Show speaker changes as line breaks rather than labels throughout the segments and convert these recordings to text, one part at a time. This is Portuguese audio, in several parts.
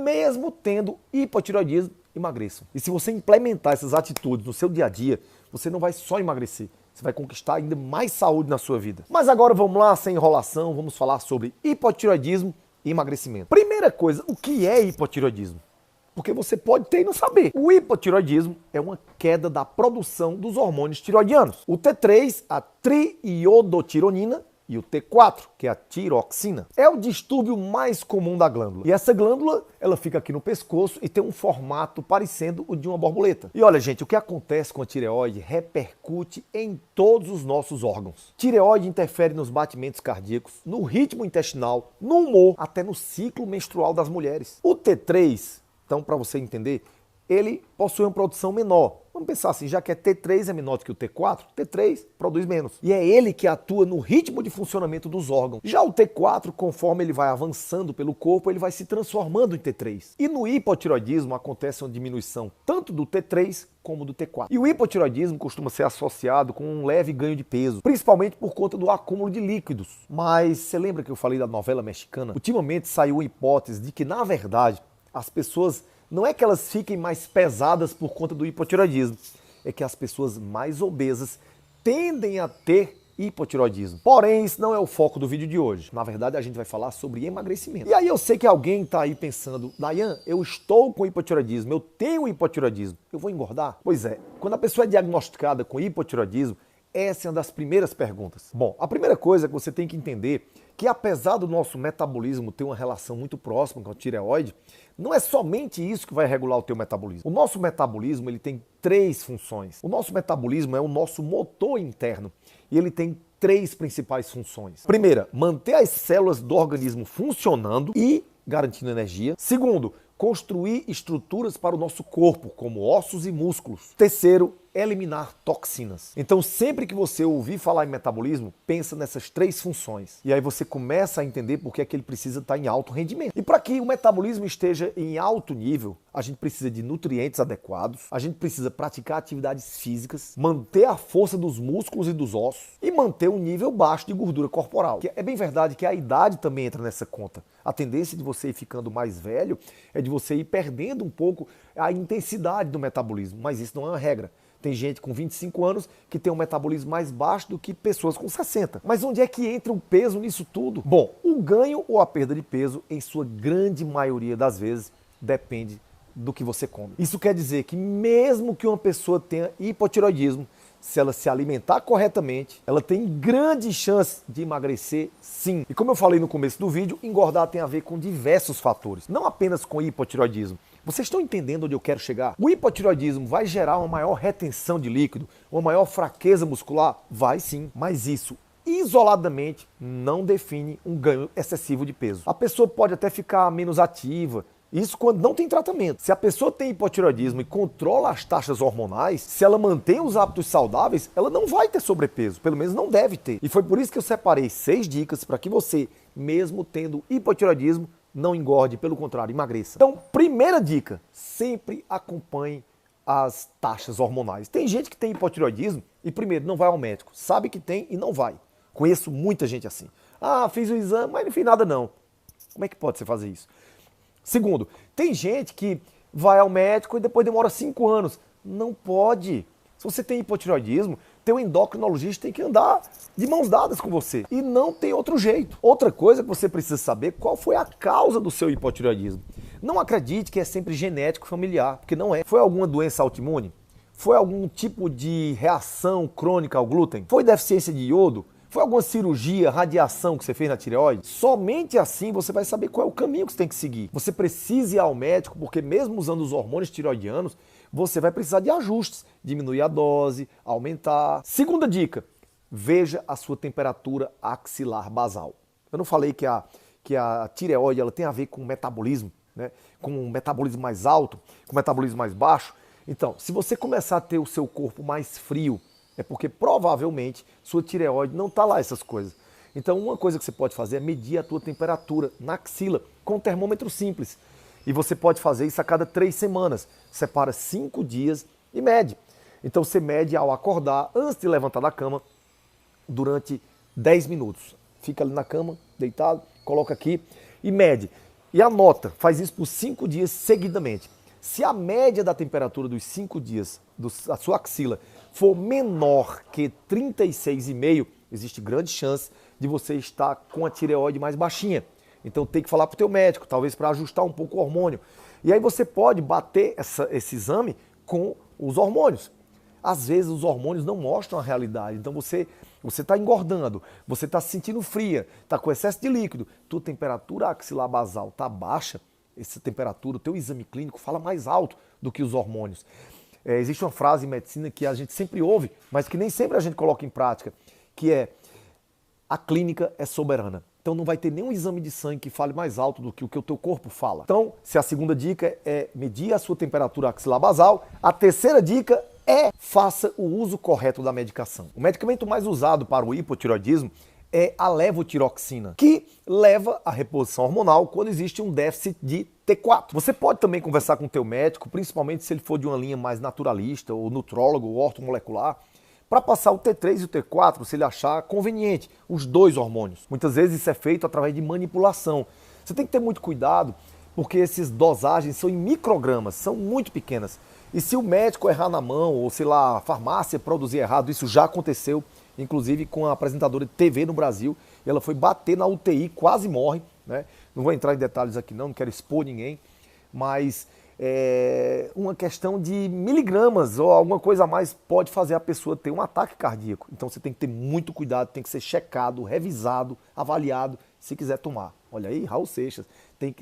mesmo tendo hipotireoidismo, emagreçam. E se você implementar essas atitudes no seu dia a dia, você não vai só emagrecer, você vai conquistar ainda mais saúde na sua vida. Mas agora vamos lá, sem enrolação, vamos falar sobre hipotireoidismo e emagrecimento. Primeira coisa, o que é hipotireoidismo? Porque você pode ter e não saber. O hipotireoidismo é uma queda da produção dos hormônios tireoidianos. O T3, a triiodotironina, e o T4, que é a tiroxina. É o distúrbio mais comum da glândula. E essa glândula, ela fica aqui no pescoço e tem um formato parecendo o de uma borboleta. E olha, gente, o que acontece com a tireoide repercute em todos os nossos órgãos. Tireoide interfere nos batimentos cardíacos, no ritmo intestinal, no humor, até no ciclo menstrual das mulheres. O T3, então, para você entender, ele possui uma produção menor. Vamos pensar assim, já que T3 é menor do que o T4, T3 produz menos. E é ele que atua no ritmo de funcionamento dos órgãos. Já o T4, conforme ele vai avançando pelo corpo, ele vai se transformando em T3. E no hipotireoidismo acontece uma diminuição tanto do T3 como do T4. E o hipotireoidismo costuma ser associado com um leve ganho de peso, principalmente por conta do acúmulo de líquidos. Mas você lembra que eu falei da novela mexicana? Ultimamente saiu a hipótese de que, na verdade, as pessoas não é que elas fiquem mais pesadas por conta do hipotireoidismo, é que as pessoas mais obesas tendem a ter hipotireoidismo. Porém, isso não é o foco do vídeo de hoje. Na verdade, a gente vai falar sobre emagrecimento. E aí eu sei que alguém está aí pensando, Dayan, eu estou com hipotireoidismo, eu tenho hipotireoidismo, eu vou engordar? Pois é, quando a pessoa é diagnosticada com hipotireoidismo, essa é uma das primeiras perguntas. Bom, a primeira coisa que você tem que entender que apesar do nosso metabolismo ter uma relação muito próxima com a tireoide, não é somente isso que vai regular o teu metabolismo. O nosso metabolismo ele tem 3 funções. O nosso metabolismo é o nosso motor interno e ele tem 3 principais funções. Primeira, manter as células do organismo funcionando e garantindo energia. Segundo, construir estruturas para o nosso corpo, como ossos e músculos. Terceiro, eliminar toxinas. Então, sempre que você ouvir falar em metabolismo, pensa nessas 3 funções. E aí você começa a entender por que é que ele precisa estar em alto rendimento. E para que o metabolismo esteja em alto nível, a gente precisa de nutrientes adequados, a gente precisa praticar atividades físicas, manter a força dos músculos e dos ossos e manter um nível baixo de gordura corporal. É bem verdade que a idade também entra nessa conta. A tendência de você ir ficando mais velho é de você ir perdendo um pouco a intensidade do metabolismo, mas isso não é uma regra. Tem gente com 25 anos que tem um metabolismo mais baixo do que pessoas com 60. Mas onde é que entra o peso nisso tudo? Bom, o ganho ou a perda de peso, em sua grande maioria das vezes, depende do que você come. Isso quer dizer que mesmo que uma pessoa tenha hipotireoidismo, se ela se alimentar corretamente, ela tem grande chance de emagrecer sim. E como eu falei no começo do vídeo, engordar tem a ver com diversos fatores, não apenas com hipotireoidismo. Vocês estão entendendo onde eu quero chegar? O hipotireoidismo vai gerar uma maior retenção de líquido, uma maior fraqueza muscular? Vai sim, mas isso isoladamente não define um ganho excessivo de peso. A pessoa pode até ficar menos ativa, isso quando não tem tratamento. Se a pessoa tem hipotireoidismo e controla as taxas hormonais, se ela mantém os hábitos saudáveis, ela não vai ter sobrepeso, pelo menos não deve ter. E foi por isso que eu separei 6 dicas para que você, mesmo tendo hipotireoidismo, não engorde, pelo contrário, emagreça. Então, primeira dica, sempre acompanhe as taxas hormonais. Tem gente que tem hipotireoidismo e primeiro não vai ao médico, sabe que tem e não vai. Conheço muita gente assim. Ah, fiz o exame, mas não fiz nada não. Como é que pode você fazer isso? Segundo, tem gente que vai ao médico e depois demora 5 anos. Não pode. Se você tem hipotireoidismo, teu endocrinologista tem que andar de mãos dadas com você. E não tem outro jeito. Outra coisa que você precisa saber, qual foi a causa do seu hipotireoidismo. Não acredite que é sempre genético familiar, porque não é. Foi alguma doença autoimune? Foi algum tipo de reação crônica ao glúten? Foi deficiência de iodo? Foi alguma cirurgia, radiação que você fez na tireoide? Somente assim você vai saber qual é o caminho que você tem que seguir. Você precisa ir ao médico, porque mesmo usando os hormônios tireoidianos, você vai precisar de ajustes, diminuir a dose, aumentar. Segunda dica, veja a sua temperatura axilar basal. Eu não falei que a tireoide ela tem a ver com metabolismo, né? Com um metabolismo mais alto, com um metabolismo mais baixo. Então, se você começar a ter o seu corpo mais frio, é porque provavelmente sua tireoide não está lá essas coisas. Então uma coisa que você pode fazer é medir a tua temperatura na axila com um termômetro simples. E você pode fazer isso a cada 3 semanas. Separa 5 dias e mede. Então você mede ao acordar, antes de levantar da cama, durante 10 minutos. Fica ali na cama, deitado, coloca aqui e mede. E anota, faz isso por 5 dias seguidamente. Se a média da temperatura dos 5 dias da sua axila for menor que 36,5, existe grande chance de você estar com a tireoide mais baixinha. Então tem que falar para o teu médico, talvez para ajustar um pouco o hormônio. E aí você pode bater esse exame com os hormônios. Às vezes os hormônios não mostram a realidade, então você está engordando, você está se sentindo fria, está com excesso de líquido, tua temperatura axilar basal está baixa, essa temperatura, o teu exame clínico fala mais alto do que os hormônios. Existe uma frase em medicina que a gente sempre ouve, mas que nem sempre a gente coloca em prática, que é: a clínica é soberana. Então não vai ter nenhum exame de sangue que fale mais alto do que o teu corpo fala. Então, se a segunda dica é medir a sua temperatura axilar basal, a terceira dica é: faça o uso correto da medicação. O medicamento mais usado para o hipotireoidismo é a levotiroxina, que leva à reposição hormonal quando existe um déficit de T4. Você pode também conversar com o teu médico, principalmente se ele for de uma linha mais naturalista, ou nutrólogo, ou ortomolecular, para passar o T3 e o T4, se ele achar conveniente, os dois hormônios. Muitas vezes isso é feito através de manipulação. Você tem que ter muito cuidado, porque essas dosagens são em microgramas, são muito pequenas. E se o médico errar na mão, ou sei lá, a farmácia produzir errado, isso já aconteceu, inclusive com a apresentadora de TV no Brasil, ela foi bater na UTI, quase morre, né? Não vou entrar em detalhes aqui não quero expor ninguém, mas uma questão de miligramas ou alguma coisa a mais pode fazer a pessoa ter um ataque cardíaco. Então você tem que ter muito cuidado, tem que ser checado, revisado, avaliado, se quiser tomar. Olha aí, Raul Seixas, tem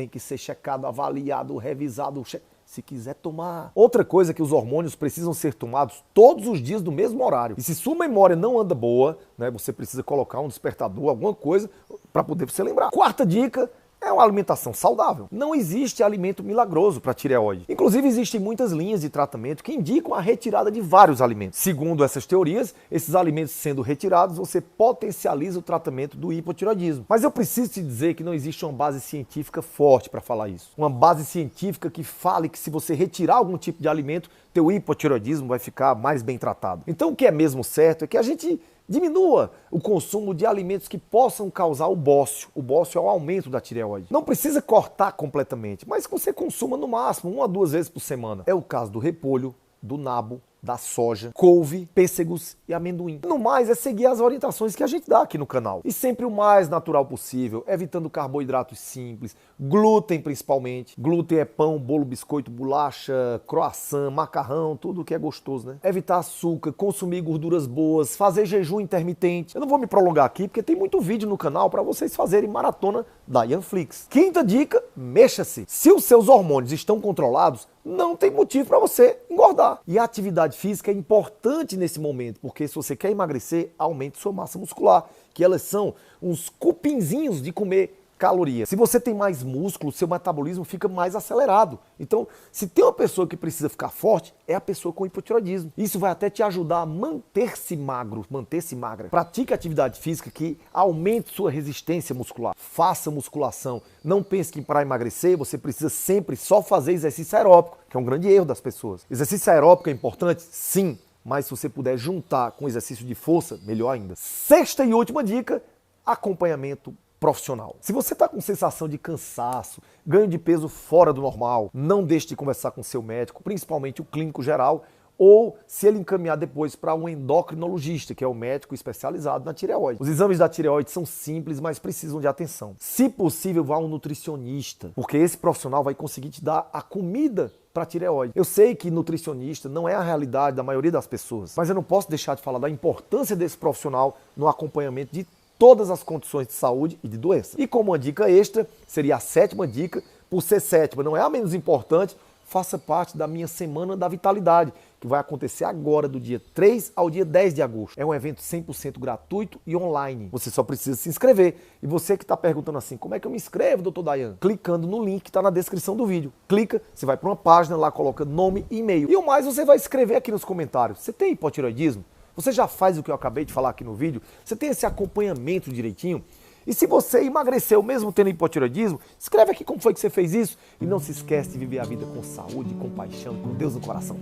que ser checado, avaliado, revisado, se quiser tomar. Outra coisa é que os hormônios precisam ser tomados todos os dias no mesmo horário. E se sua memória não anda boa, né, você precisa colocar um despertador, alguma coisa, para poder você lembrar. Quarta dica é uma alimentação saudável. Não existe alimento milagroso para tireoide. Inclusive, existem muitas linhas de tratamento que indicam a retirada de vários alimentos. Segundo essas teorias, esses alimentos sendo retirados, você potencializa o tratamento do hipotireoidismo. Mas eu preciso te dizer que não existe uma base científica forte para falar isso. Uma base científica que fale que se você retirar algum tipo de alimento, teu hipotireoidismo vai ficar mais bem tratado. Então, o que é mesmo certo é que a gente diminua o consumo de alimentos que possam causar o bócio. O bócio é o aumento da tireoide. Não precisa cortar completamente, mas que você consuma no máximo 1 a 2 vezes por semana. É o caso do repolho, do nabo, da soja, couve, pêssegos e amendoim. No mais, é seguir as orientações que a gente dá aqui no canal. E sempre o mais natural possível, evitando carboidratos simples, glúten principalmente. Glúten é pão, bolo, biscoito, bolacha, croissant, macarrão, tudo que é gostoso, né? Evitar açúcar, consumir gorduras boas, fazer jejum intermitente. Eu não vou me prolongar aqui, porque tem muito vídeo no canal para vocês fazerem maratona da Yanflix. Quinta dica, mexa-se. Se os seus hormônios estão controlados, não tem motivo para você engordar. E a atividade física é importante nesse momento, porque se você quer emagrecer, aumente sua massa muscular, que elas são uns cupinzinhos de comer calorias. Se você tem mais músculo, seu metabolismo fica mais acelerado. Então, se tem uma pessoa que precisa ficar forte, é a pessoa com hipotireoidismo. Isso vai até te ajudar a manter-se magro, manter-se magra. Pratique atividade física que aumente sua resistência muscular. Faça musculação. Não pense que para emagrecer você precisa sempre só fazer exercício aeróbico, que é um grande erro das pessoas. Exercício aeróbico é importante? Sim. Mas se você puder juntar com exercício de força, melhor ainda. Sexta e última dica, acompanhamento profissional. Se você está com sensação de cansaço, ganho de peso fora do normal, não deixe de conversar com seu médico, principalmente o clínico geral, ou se ele encaminhar depois para um endocrinologista, que é o médico especializado na tireoide. Os exames da tireoide são simples, mas precisam de atenção. Se possível, vá a um nutricionista, porque esse profissional vai conseguir te dar a comida para tireoide. Eu sei que nutricionista não é a realidade da maioria das pessoas, mas eu não posso deixar de falar da importância desse profissional no acompanhamento de todas as condições de saúde e de doença. E como uma dica extra, seria a sétima dica, por ser sétima, não é a menos importante, faça parte da minha Semana da Vitalidade, que vai acontecer agora, do dia 3 ao dia 10 de agosto. É um evento 100% gratuito e online. Você só precisa se inscrever. E você que está perguntando assim, como é que eu me inscrevo, doutor Dayan? Clicando no link que está na descrição do vídeo. Clica, você vai para uma página, lá coloca nome e e-mail. E o mais, você vai escrever aqui nos comentários. Você tem hipotireoidismo? Você já faz o que eu acabei de falar aqui no vídeo? Você tem esse acompanhamento direitinho? E se você emagreceu mesmo tendo hipotireoidismo, escreve aqui como foi que você fez isso. E não se esquece de viver a vida com saúde, com paixão, com Deus no coração.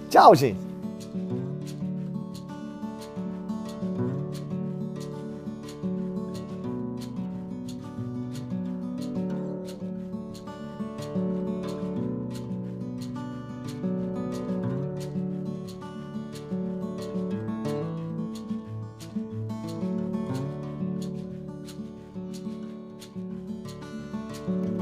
Tchau, gente!